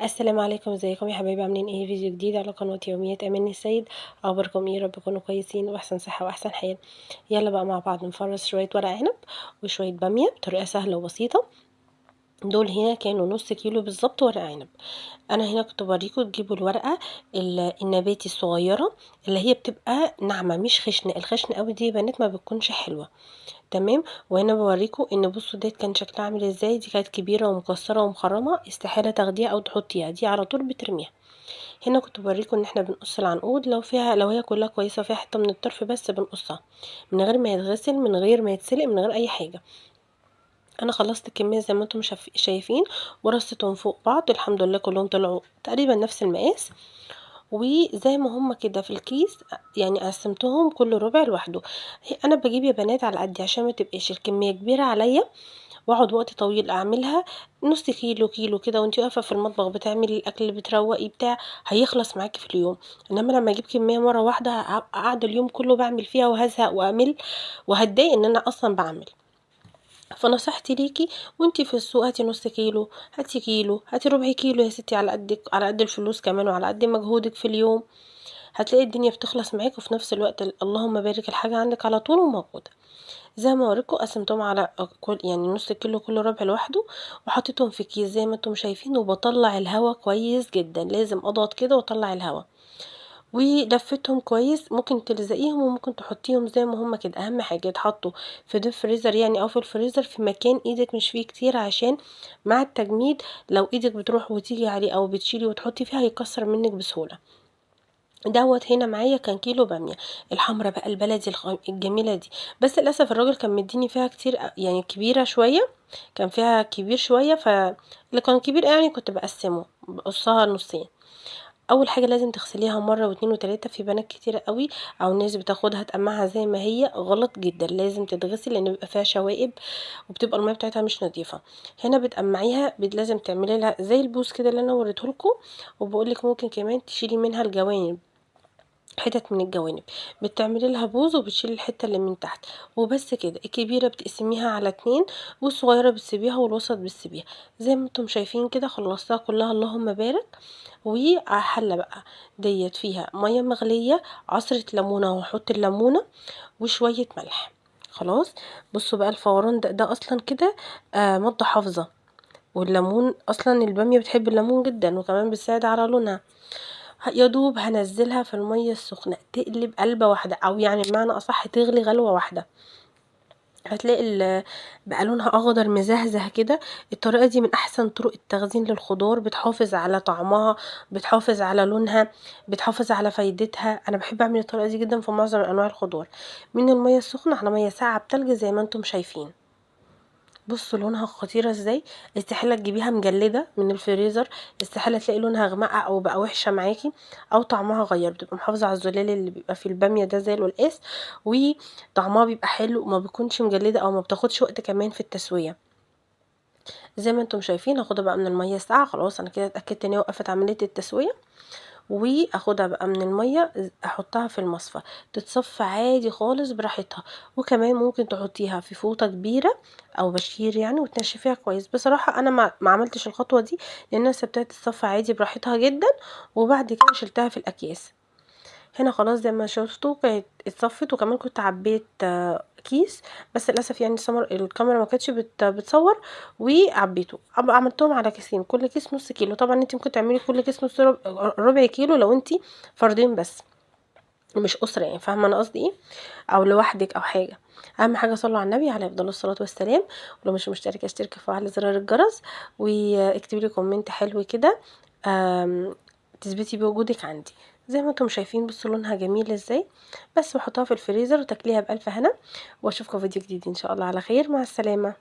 السلام عليكم، ازيكم يا حبايبي؟ عاملين ايه؟ فيديو جديد على قناة يوميات امان السيد. اخباركم ايه؟ رب تكونوا كويسين واحسن صحة واحسن حال. يلا بقى مع بعض نفرز شوية ورق عنب وشوية بامية بطريقة سهلة وبسيطة. دول هنا كانوا نص كيلو بالظبط ورق عنب. انا هنا كنت بوريكم تجيبوا الورقة النباتي الصغيرة اللي هي بتبقى ناعمة مش خشنة. الخشن قوي دي يا بنات ما بتكونش حلوة. تمام. وهنا بوريكم ان بصوا ديت كان شكلها عامل ازاي. دي كانت كبيره ومكسره ومخرمه، استحاله تاخديها او تحطيها، دي على طول بترميها. هنا كنت بوريكم ان احنا بنقص العنقود، لو هي كلها كويسه وفيها حته من الطرف بس بنقصها من غير ما يتغسل، من غير ما يتسلق، من غير اي حاجه. انا خلصت الكميه زي ما انتم شايفين، ورصتهم فوق بعض. الحمد لله كلهم طلعوا تقريبا نفس المقاس، وزي ما هما كده في الكيس. يعني قسمتهم كل ربع لوحده. انا بجيب يا بنات على قدي عشان ما تبقاش الكميه كبيره عليا واقعد وقت طويل اعملها. نص كيلو كيلو كده وانتي واقفه في المطبخ بتعملي الاكل اللي بتروقي بتاع، هيخلص معاكي في اليوم. انما لما اجيب كميه مره واحده اقعد اليوم كله بعمل فيها وهزهق واعمل وهتضايق ان انا اصلا بعمل. فنصيحتي ليكي وانتي في السوق، هاتي نص كيلو، هاتي كيلو، هاتي ربع كيلو يا ستي، على قدك، على قد الفلوس كمان وعلى قد مجهودك في اليوم. هتلاقي الدنيا بتخلص معاكي وفي نفس الوقت اللهم بارك الحاجه عندك على طول وموجوده. زي ما اوريكم قسمتهم على كل، يعني نص كيلو كل ربع لوحده، وحطيتهم في كيس زي ما انتم شايفين. وبطلع الهوا كويس جدا، لازم اضغط كده واطلع الهوا. ولفتهم كويس. ممكن تلزقيهم وممكن تحطيهم زي ما هما كده. اهم حاجه يتحطوا في ديب فريزر يعني، او في الفريزر في مكان ايدك مش فيه كتير، عشان مع التجميد لو ايدك بتروح وتيجي عليه او بتشيلي وتحطي فيها هيكسر منك بسهوله. دوت هنا معايا كان كيلو باميه الحمرا بقى البلدي الجميله دي. بس للاسف الراجل كان مديني فيها كتير، يعني كبيره شويه، كان فيها كبير شويه. اللي كان كبير يعني كنت بقصها نصين. اول حاجه لازم تغسليها مره واتنين وتلاته. في بنات كتيره قوي او ناس بتاخدها تقمعها زي ما هي، غلط جدا. لازم تتغسل لان بيبقى فيها شوائب وبتبقى الميه بتاعتها مش نظيفه. هنا بتقمعيها لازم تعملي لها زي البوس كده اللي انا وريته لكم. وبقول لك ممكن كمان تشيلي منها الجوانب، حتت من الجوانب بتعملي لها بوز وبتشيلي الحته اللي من تحت. وبس كده. الكبيره بتقسميها على اتنين، والصغيره بتسيبيها، والوسط بتسيبيها. زي ما انتم شايفين كده خلصتها كلها اللهم بارك. وحله بقى ديت فيها ميه مغليه، عصره ليمونه، وهحط الليمونه وشويه ملح. خلاص. بصوا بقى الفوران ده اصلا كده ماده حافظه. والليمون اصلا الباميه بتحب الليمون جدا، وكمان بتساعد على لونها. يا دوب هنزلها في المية السخنة تقلب قلبة واحدة، او يعني بمعنى اصح تغلي غلوة واحدة. هتلاقي بقى لونها اخضر مزهزه كده. الطريقة دي من احسن طرق التخزين للخضار، بتحافظ على طعمها، بتحافظ على لونها، بتحافظ على فايدتها. انا بحب اعمل الطريقة دي جدا في معظم انواع الخضار، من المية السخنة على مية ساقعة بتلج زي ما انتم شايفين. بصوا لونها خطيرة ازاي. استحالة تجيبيها مجلدة من الفريزر، استحالة تلاقي لونها غمقة او بقى وحشة معاكي، او طعمها غير. بتبقى محافظة على الزلال اللي بيبقى في البامية ده زي القلقاس، وطعمها بيبقى حلو وما بيكونش مجلدة او ما بتاخدش وقت كمان في التسوية. زي ما انتم شايفين هاخدها بقى من المية الساقعة. خلاص انا كده اتأكدت ان هي وقفت عملية التسوية. واخدها بقى من المية احطها في المصفى تتصفى عادي خالص براحتها. وكمان ممكن تحطيها في فوطة كبيرة او بشير يعني وتنشفيها كويس. بصراحة انا ما عملتش الخطوة دي، لان انا سبتها تتصفى عادي براحتها جدا، وبعد كده شلتها في الاكياس. هنا خلاص زي ما شفتوا كانت اتصفت. وكمان كنت عبيت كيس، بس للاسف يعني الكاميرا ما كانتش بتصور. وعبيته عملتهم على كيسين، كل كيس نص كيلو. طبعا انت ممكن تعملي كل كيس نص ربع كيلو لو انت فردين بس، مش اسره يعني. فاهمه انا قصدي ايه؟ او لوحدك او حاجه. اهم حاجه صلوا على النبي عليه افضل الصلاه والسلام. ولو مش مشتركه اشتركي وفعلي زرار الجرس، واكتبي لي كومنت حلو كده تثبتي بوجودك عندي. زي ما انتم شايفين بصوا لونها جميل ازاي. بس بحطها في الفريزر وتاكليها بألف هنا. واشوفكم فيديو جديد ان شاء الله على خير. مع السلامه.